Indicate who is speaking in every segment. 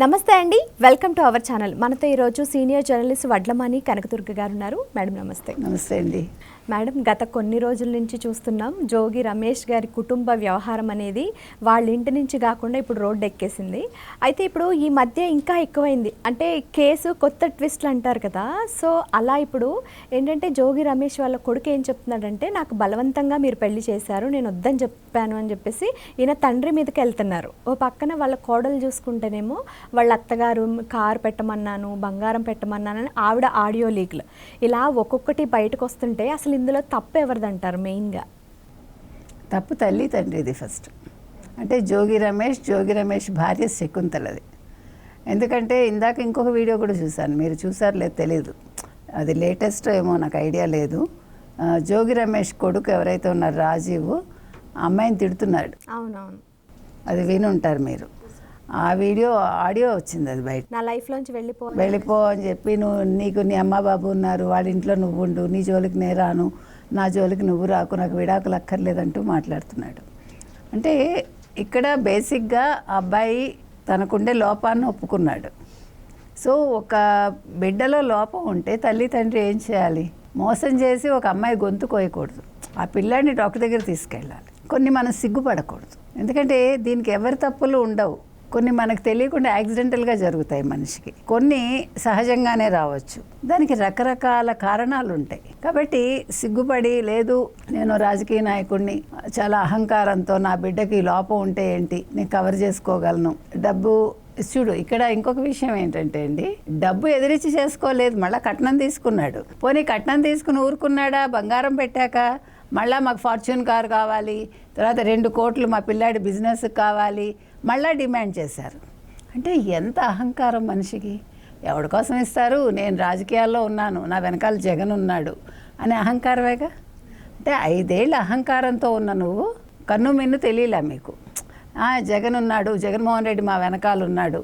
Speaker 1: నమస్తే అండి, welcome to our channel. మనతో ఈరోజు సీనియర్ జర్నలిస్ట్ వడ్లమాని కనకదుర్గ గారు ఉన్నారు. మేడం నమస్తే.
Speaker 2: నమస్తే అండి.
Speaker 1: మేడం, గత కొన్ని రోజుల నుంచి చూస్తున్నాం జోగి రమేష్ గారి కుటుంబ వ్యవహారం అనేది వాళ్ళ ఇంటి నుంచి కాకుండా ఇప్పుడు రోడ్డు ఎక్కేసింది. అయితే ఇప్పుడు ఈ మధ్య ఇంకా ఎక్కువైంది, అంటే కేసు కొత్త ట్విస్ట్లు అంటారు కదా. సో అలా ఇప్పుడు ఏంటంటే జోగి రమేష్ వాళ్ళ కొడుకు ఏం చెప్తున్నాడంటే, నాకు బలవంతంగా మీరు పెళ్లి చేశారు, నేను వద్దని చెప్పాను అని చెప్పేసి ఈయన తండ్రి మీదకి వెళ్తున్నారు. ఓ పక్కన వాళ్ళ కోడలు చూసుకుంటేనేమో వాళ్ళ అత్తగారు కారు పెట్టమన్నాను, బంగారం పెట్టమన్నాను అని ఆవిడ ఆడియో లీక్లు ఇలా ఒక్కొక్కటి బయటకు వస్తుంటే అసలు ఇందులో తప్పు ఎవరిదంటారు? మెయిన్గా
Speaker 2: తప్పు తల్లి తండ్రిది ఫస్ట్. అంటే జోగి రమేష్ భార్య శకుంతలది. ఎందుకంటే ఇందాక ఇంకొక వీడియో కూడా చూశాను, మీరు చూసారు లేదు తెలీదు, అది లేటెస్ట్ ఏమో నాకు ఐడియా లేదు. జోగి రమేష్ కొడుకు ఎవరైతే ఉన్నారో రాజీవ్ అమ్మాయిని తిడుతున్నాడు.
Speaker 1: అవునవును,
Speaker 2: అది విని ఉంటారు మీరు. ఆ ఆడియో వచ్చింది, అది బయట.
Speaker 1: నా లైఫ్లోంచి
Speaker 2: వెళ్ళిపో అని చెప్పి, నీకు నీ అమ్మ బాబు ఉన్నారు, వాళ్ళ ఇంట్లో నువ్వు ఉండు, నీ జోలికి నేను రాను, నా జోలికి నువ్వు రాకు, నాకు విడాకులు అక్కర్లేదంటూ మాట్లాడుతున్నాడు. అంటే ఇక్కడ బేసిక్గా అబ్బాయి తనకుండే లోపాన్ని ఒప్పుకున్నాడు. సో ఒక బిడ్డలో లోపం ఉంటే తల్లి తండ్రి ఏం చేయాలి? మోసం చేసి ఒక అమ్మాయి గొంతు కోయకూడదు, ఆ పిల్లాడిని డాక్టర్ దగ్గర తీసుకెళ్ళాలి. కొన్ని మనం సిగ్గుపడకూడదు, ఎందుకంటే దీనికి ఎవరి తప్పులు ఉండవు. కొన్ని మనకు తెలియకుండా యాక్సిడెంటల్గా జరుగుతాయి మనిషికి, కొన్ని సహజంగానే రావచ్చు. దానికి రకరకాల కారణాలు ఉంటాయి. కాబట్టి సిగ్గుపడి, లేదు నేను రాజకీయ నాయకుడిని, చాలా అహంకారంతో నా బిడ్డకి లోపం ఉంటే ఏంటి, నేను కవర్ చేసుకోగలను, డబ్బు చూడు. ఇక్కడ ఇంకొక విషయం ఏంటంటే అండి, డబ్బు ఎదిరించి చేసుకోలేదు, మళ్ళీ కట్నం తీసుకున్నాడు. పోనీ కట్నం తీసుకుని ఊరుకున్నాడా? బంగారం పెట్టాక మళ్ళీ మాకు ఫార్చ్యూన్ కార్ కావాలి, తర్వాత 2 కోట్లు మా పిల్లాడి బిజినెస్కి కావాలి, మళ్ళీ డిమాండ్ చేశారు. అంటే ఎంత అహంకారం మనిషికి! ఎవరి కోసం ఇస్తారు? నేను రాజకీయాల్లో ఉన్నాను, నా వెనకాల జగన్ ఉన్నాడు అనే అహంకారమేగా. అంటే 5 ఏళ్ళ అహంకారంతో ఉన్న నువ్వు కన్ను మిన్ను తెలియలే మీకు. జగన్ ఉన్నాడు, జగన్మోహన్ రెడ్డి మా వెనకాల ఉన్నాడు.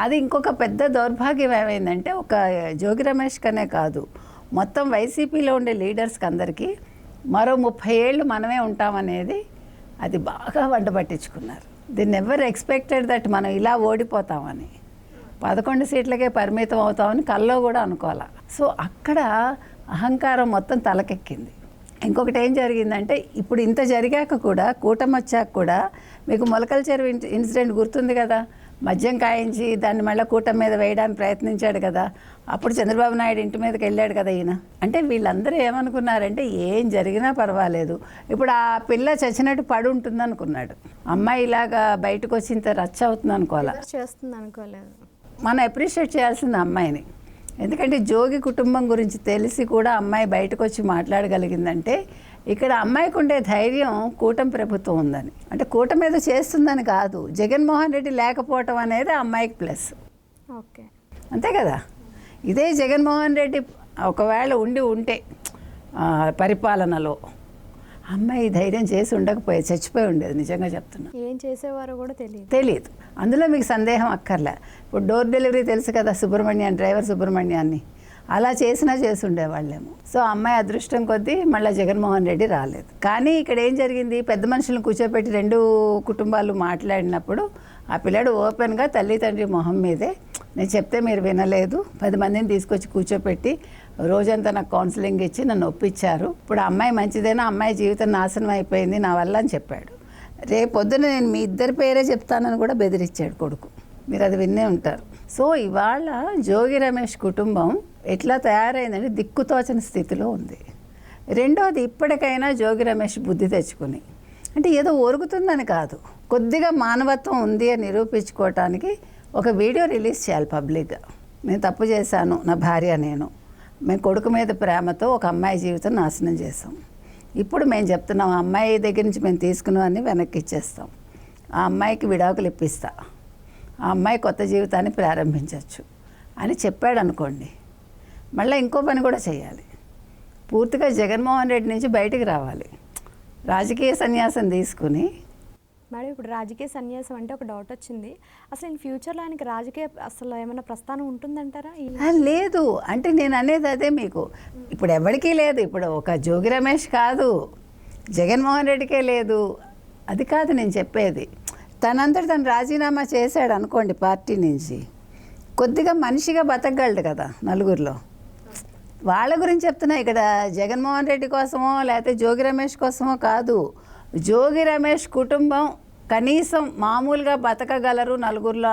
Speaker 2: అది ఇంకొక పెద్ద దౌర్భాగ్యం ఏమైందంటే, ఒక జోగి రమేష్ కనే కాదు, మొత్తం వైసీపీలో ఉండే లీడర్స్కి అందరికీ మరో 30 ఏళ్ళు మనమే ఉంటామనేది అది బాగా వంట పట్టించుకున్నారు. దీన్ని ఎవరు ఎక్స్పెక్టెడ్ దట్ మనం ఇలా ఓడిపోతామని, 11 సీట్లకే పరిమితం అవుతామని కల్లో కూడా అనుకోవాలి. సో అక్కడ అహంకారం మొత్తం తలకెక్కింది. ఇంకొకటి ఏం జరిగిందంటే, ఇప్పుడు ఇంత జరిగాక కూడా, కూటమి వచ్చాక కూడా, మీకు మొలకల చెరువు ఇన్సిడెంట్ గుర్తుంది కదా, మద్యం కాయించి దాన్ని మళ్ళీ కూటమి మీద వేయడానికి ప్రయత్నించాడు కదా, అప్పుడు చంద్రబాబు నాయుడు ఇంటి మీదకి వెళ్ళాడు కదా ఈయన. అంటే వీళ్ళందరూ ఏమనుకున్నారంటే, ఏం జరిగినా పర్వాలేదు, ఇప్పుడు ఆ పిల్ల చచ్చినట్టు పడి ఉంటుంది అనుకున్నాడు. అమ్మాయి ఇలాగా బయటకు వచ్చి ఇంత రచ్చ అవుతుంది
Speaker 1: అనుకోలేదు.
Speaker 2: మనం అప్రిషియేట్ చేయాల్సింది అమ్మాయిని. ఎందుకంటే జోగి కుటుంబం గురించి తెలిసి కూడా అమ్మాయి బయటకు వచ్చి మాట్లాడగలిగిందంటే, ఇక్కడ అమ్మాయికి ఉండే ధైర్యం కూటమి ప్రభుత్వం ఉందని. అంటే కూటమి మీద చేస్తుందని కాదు, జగన్మోహన్ రెడ్డి లేకపోవటం అనేది అమ్మాయికి ప్లస్.
Speaker 1: ఓకే,
Speaker 2: అంతే కదా. ఇదే జగన్మోహన్ రెడ్డి ఒకవేళ ఉంటే పరిపాలనలో, అమ్మాయి ధైర్యం చేసి ఉండకపోయి చచ్చిపోయి ఉండేది. నిజంగా చెప్తున్నా,
Speaker 1: ఏం చేసేవారో కూడా
Speaker 2: తెలియదు. అందులో మీకు సందేహం అక్కర్లే. ఇప్పుడు డోర్ డెలివరీ తెలుసు కదా, డ్రైవర్ సుబ్రహ్మణ్యాన్ని, అలా చేసి ఉండేవాళ్ళేమో. సో అమ్మాయి అదృష్టం కొద్దీ మళ్ళీ జగన్మోహన్ రెడ్డి రాలేదు. కానీ ఇక్కడ ఏం జరిగింది, పెద్ద మనుషులను కూర్చోపెట్టి 2 కుటుంబాలు మాట్లాడినప్పుడు ఆ పిల్లాడు ఓపెన్గా తల్లి తండ్రి మొహం మీదే, నేను చెప్తే మీరు వినలేదు, 10 మందిని తీసుకొచ్చి కూర్చోపెట్టి రోజంతా నాకు కౌన్సిలింగ్ ఇచ్చి నన్ను ఒప్పించారు, ఇప్పుడు అమ్మాయి మంచిదేనా, అమ్మాయి జీవితం నాశనం అయిపోయింది నా వల్ల అని చెప్పాడు. రేపొద్దున నేను మీ ఇద్దరి పేరే చెప్తానని కూడా బెదిరించాడు కొడుకు. మీరు అది విన్నే ఉంటారు. సో ఇవాళ జోగి రమేష్ కుటుంబం ఎట్లా తయారైందంటే దిక్కుతోచని స్థితిలో ఉంది. రెండోది, ఇప్పటికైనా జోగి రమేష్ బుద్ధి తెచ్చుకుని, అంటే ఏదో ఒరుగుతుందని కాదు, కొద్దిగా మానవత్వం ఉంది అని నిరూపించుకోవటానికి ఒక వీడియో రిలీజ్ చేయాలి పబ్లిక్గా. నేను తప్పు చేశాను, నా భార్య మేము కొడుకు మీద ప్రేమతో ఒక అమ్మాయి జీవితం నాశనం చేసాం, ఇప్పుడు మేము చెప్తున్నాం ఆ అమ్మాయి దగ్గర నుంచి మేము తీసుకున్నవన్నీ వెనక్కి ఇచ్చేస్తాం, ఆ అమ్మాయికి విడాకులు ఇప్పిస్తా, ఆ అమ్మాయి కొత్త జీవితాన్ని ప్రారంభించవచ్చు అని చెప్పాడు అనుకోండి. మళ్ళీ ఇంకో పని కూడా చేయాలి, పూర్తిగా జగన్మోహన్ రెడ్డి నుంచి బయటికి రావాలి, రాజకీయ సన్యాసం తీసుకుని.
Speaker 1: మేడం, ఇప్పుడు రాజకీయ సన్యాసం అంటే ఒక డౌట్ వచ్చింది, అసలు ఫ్యూచర్లో ఆయనకి రాజకీయ అసలు ఏమైనా ప్రస్థానం ఉంటుందంటారా?
Speaker 2: లేదు, అంటే నేను అనేది అదే మీకు. ఇప్పుడు ఎవరికీ లేదు, ఇప్పుడు ఒక జోగి రమేష్ కాదు, జగన్మోహన్ రెడ్డికే లేదు, అది కాదు నేను చెప్పేది. తనంతట తను రాజీనామా చేశాడు అనుకోండి పార్టీ నుంచి, కొద్దిగా మనిషిగా బతకగలడు కదా నలుగురిలో. వాళ్ళ గురించి చెప్తున్నా, ఇక్కడ జగన్మోహన్ రెడ్డి కోసమో లేకపోతే జోగి రమేష్ కోసమో కాదు. జోగి రమేష్ కుటుంబం కనీసం మామూలుగా బతకగలరు నలుగురిలో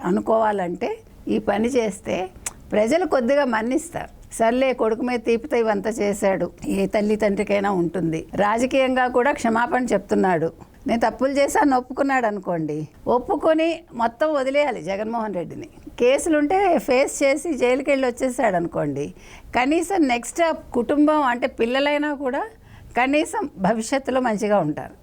Speaker 2: అనుకోవాలంటే ఈ పని చేస్తే ప్రజలు కొద్దిగా మన్నిస్తారు. సర్లే కొడుకు మీద తీపితే ఇవంతా చేశాడు, ఏ తల్లి తండ్రికైనా ఉంటుంది. రాజకీయంగా కూడా క్షమాపణ చెప్తున్నాడు, నేను తప్పులు చేశాను ఒప్పుకున్నాడు అనుకోండి, ఒప్పుకొని మొత్తం వదిలేయాలి జగన్మోహన్ రెడ్డిని. కేసులుంటే ఫేస్ చేసి జైలుకి వెళ్ళి వచ్చేసాడు అనుకోండి, కనీసం నెక్స్ట్ కుటుంబం అంటే పిల్లలైనా కూడా కనీసం భవిష్యత్తులో మంచిగా ఉంటారు.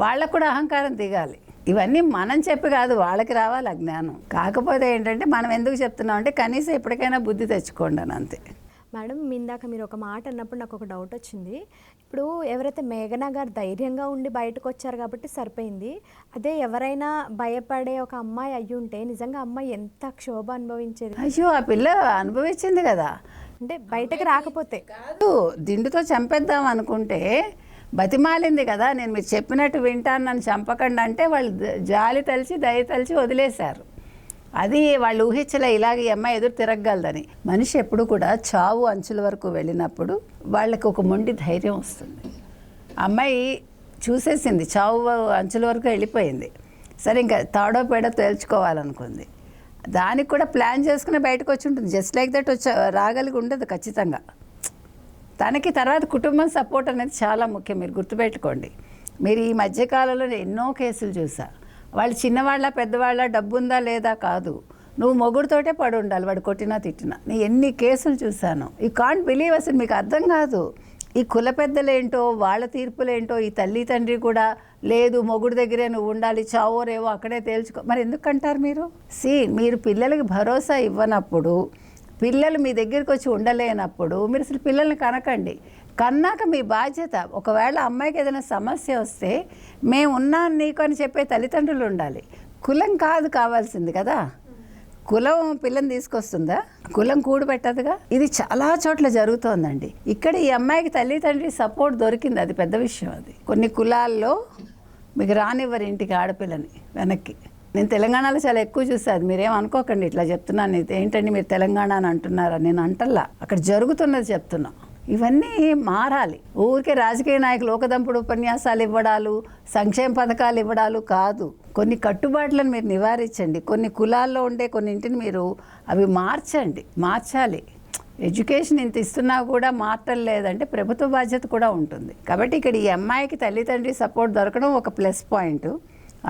Speaker 2: వాళ్ళకు కూడా అహంకారం దిగాలి. ఇవన్నీ మనం చెప్పి కాదు, వాళ్ళకి రావాలి ఆ జ్ఞానం. కాకపోతే ఏంటంటే మనం ఎందుకు చెప్తున్నాం అంటే కనీసం ఎప్పటికైనా బుద్ధి తెచ్చుకోండి అని, అంతే.
Speaker 1: మేడం, ఇందాక మీరు ఒక మాట అన్నప్పుడు నాకు ఒక డౌట్ వచ్చింది. ఇప్పుడు ఎవరైతే మేఘనా గారు ధైర్యంగా ఉండి బయటకు వచ్చారు కాబట్టి సరిపోయింది. అదే ఎవరైనా భయపడే ఒక అమ్మాయి అయ్యి ఉంటే నిజంగా అమ్మాయి ఎంత క్షోభ అనుభవించేది.
Speaker 2: అయ్యో, ఆ పిల్ల అనుభవించింది కదా.
Speaker 1: అంటే బయటకు రాకపోతే
Speaker 2: కాదు, దిండుతో చంపేద్దాం అనుకుంటే బతిమాలింది కదా, నేను మీరు చెప్పినట్టు వింటాను నన్ను చంపకండి అంటే వాళ్ళు జాలి తలిచి దయ తలిచి వదిలేశారు. అది వాళ్ళు ఊహించలే ఇలాగ ఈ అమ్మాయి ఎదురు తిరగగలదని. మనిషి ఎప్పుడు కూడా చావు అంచుల వరకు వెళ్ళినప్పుడు వాళ్ళకి ఒక మొండి ధైర్యం వస్తుంది. అమ్మాయి చూసేసింది, చావు అంచుల వరకు వెళ్ళిపోయింది. సరే ఇంకా తాడో పేడో తేల్చుకోవాలనుకుంది, దానికి కూడా ప్లాన్ చేసుకుని బయటకు వచ్చి ఉంటుంది. జస్ట్ లైక్ దట్ రాగలిగి ఉండదు ఖచ్చితంగా. తనకి తర్వాత కుటుంబం సపోర్ట్ అనేది చాలా ముఖ్యం, మీరు గుర్తుపెట్టుకోండి. మీరు ఈ మధ్యకాలంలో ఎన్నో కేసులు చూసా, వాళ్ళు చిన్నవాళ్ళ పెద్దవాళ్ళ డబ్బు ఉందా లేదా కాదు, నువ్వు మొగుడుతోటే పడి ఉండాలి వాడు కొట్టినా తిట్టినా. నేను ఎన్ని కేసులు చూశాను. యూ కాంట్ బిలీవ్, అసలు మీకు అర్థం కాదు. ఈ కుల పెద్దలేంటో వాళ్ళ తీర్పులేంటో, ఈ తల్లి తండ్రి కూడా లేదు మొగుడు దగ్గరే నువ్వు ఉండాలి, చావో రేవో అక్కడే తేల్చుకో. మరి ఎందుకంటారు మీరు? మీరు పిల్లలకి భరోసా ఇవ్వనప్పుడు, పిల్లలు మీ దగ్గరికి వచ్చి ఉండలేనప్పుడు మీరు అసలు పిల్లల్ని కనకండి. కన్నాక మీ బాధ్యత. ఒకవేళ అమ్మాయికి ఏదైనా సమస్య వస్తే మేము ఉన్నాం నీకు అని చెప్పే తల్లిదండ్రులు ఉండాలి. కులం కాదు కావాల్సింది కదా. కులం పిల్లని తీసుకొస్తుందా? కులం కూడు పెట్టదుగా. ఇది చాలా చోట్ల జరుగుతోందండి. ఇక్కడ ఈ అమ్మాయికి తల్లిదండ్రి సపోర్ట్ దొరికింది, అది పెద్ద విషయం. అది కొన్ని కులాల్లో మీకు రానివ్వరు ఇంటికి ఆడపిల్లని వెనక్కి. నేను తెలంగాణలో చాలా ఎక్కువ చూసాను, మీరేం అనుకోకండి ఇట్లా చెప్తున్నాను. ఏంటండి మీరు తెలంగాణ అని అంటున్నారా? నేను అంటల్లా, అక్కడ జరుగుతున్నది చెప్తున్నా. ఇవన్నీ మారాలి. ఊరికే రాజకీయ నాయకులు లోకదంపుడు ఉపన్యాసాలు ఇవ్వడాలు, సంక్షేమ పథకాలు ఇవ్వడాలు కాదు. కొన్ని కట్టుబాట్లను మీరు నివారించండి. కొన్ని కులాల్లో ఉండే కొన్నింటిని మీరు అవి మార్చాలి. ఎడ్యుకేషన్ ఇంత ఇస్తున్నా కూడా మార్చడం లేదంటే ప్రభుత్వ బాధ్యత కూడా ఉంటుంది. కాబట్టి ఇక్కడ ఈ అమ్మాయికి తల్లిదండ్రి సపోర్ట్ దొరకడం ఒక ప్లస్ పాయింట్.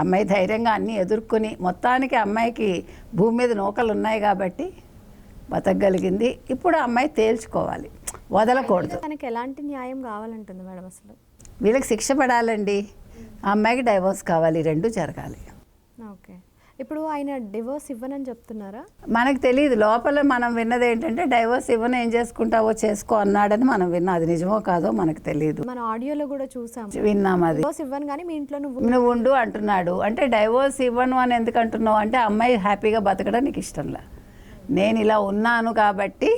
Speaker 2: అమ్మాయి ధైర్యంగా అన్నీ ఎదుర్కొని మొత్తానికి అమ్మాయికి భూమి మీద నూకలు ఉన్నాయి కాబట్టి బతకగలిగింది. ఇప్పుడు అమ్మాయి తేల్చుకోవాలి, వదలకూడదు.
Speaker 1: తనకి ఎలాంటి న్యాయం కావాలంటుంది మేడం? అసలు
Speaker 2: వీళ్ళకి శిక్ష పడాలండి, ఆ అమ్మాయికి డైవోర్స్ కావాలి, రెండు జరగాలి.
Speaker 1: ఓకే, ఇప్పుడు ఆయన డివోర్స్ ఇవ్వనని చెప్తున్నారా?
Speaker 2: మనకు తెలియదు. లోపల మనం విన్నది ఏంటంటే డైవోర్స్ ఇవ్వను, ఏం చేసుకుంటావో చేసుకో అన్నాడని మనం విన్నాం. అది నిజమో కాదో మనకు తెలియదు.
Speaker 1: మన ఆడియోలో కూడా చూసాం,
Speaker 2: విన్నాం. అది
Speaker 1: డివోర్స్ ఇవ్వను కానీ మీ ఇంట్లో
Speaker 2: నువ్వు ఉండు అంటున్నాడు. అంటే డైవోర్స్ ఇవ్వను అని ఎందుకు అంటున్నావు అంటే అమ్మాయి హ్యాపీగా బతకడం నీకు ఇష్టంలా, నేను ఇలా ఉన్నాను కాబట్టి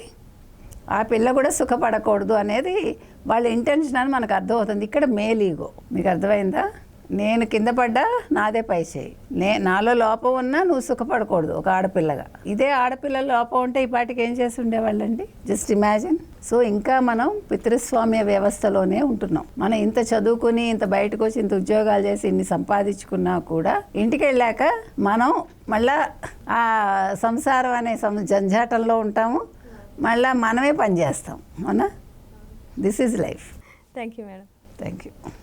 Speaker 2: ఆ పిల్ల కూడా సుఖపడకూడదు అనేది వాళ్ళ ఇంటెన్షన్ అని మనకు అర్థమవుతుంది. ఇక్కడ మేల్ ఈగో మీకు అర్థమైందా? నేను కింద పడ్డా నాదే పై చేయి, నాలో లోపం ఉన్నా నువ్వు సుఖపడకూడదు ఒక ఆడపిల్లగా. ఇదే ఆడపిల్ల లోపం ఉంటే ఈ పాటికి ఏం చేసి ఉండేవాళ్ళండి? Just imagine. సో ఇంకా మనం పితృస్వామ్య వ్యవస్థలోనే ఉంటున్నాం. మనం ఇంత చదువుకుని ఇంత బయటకు వచ్చి ఇంత ఉద్యోగాలు చేసి ఇన్ని సంపాదించుకున్నా కూడా ఇంటికి వెళ్ళాక మనం మళ్ళా ఆ సంసారం అనే జంజాటంలో ఉంటాము, మళ్ళీ మనమే పనిచేస్తాం. అవునా? This is life.
Speaker 1: Thank you madam.
Speaker 2: Thank you.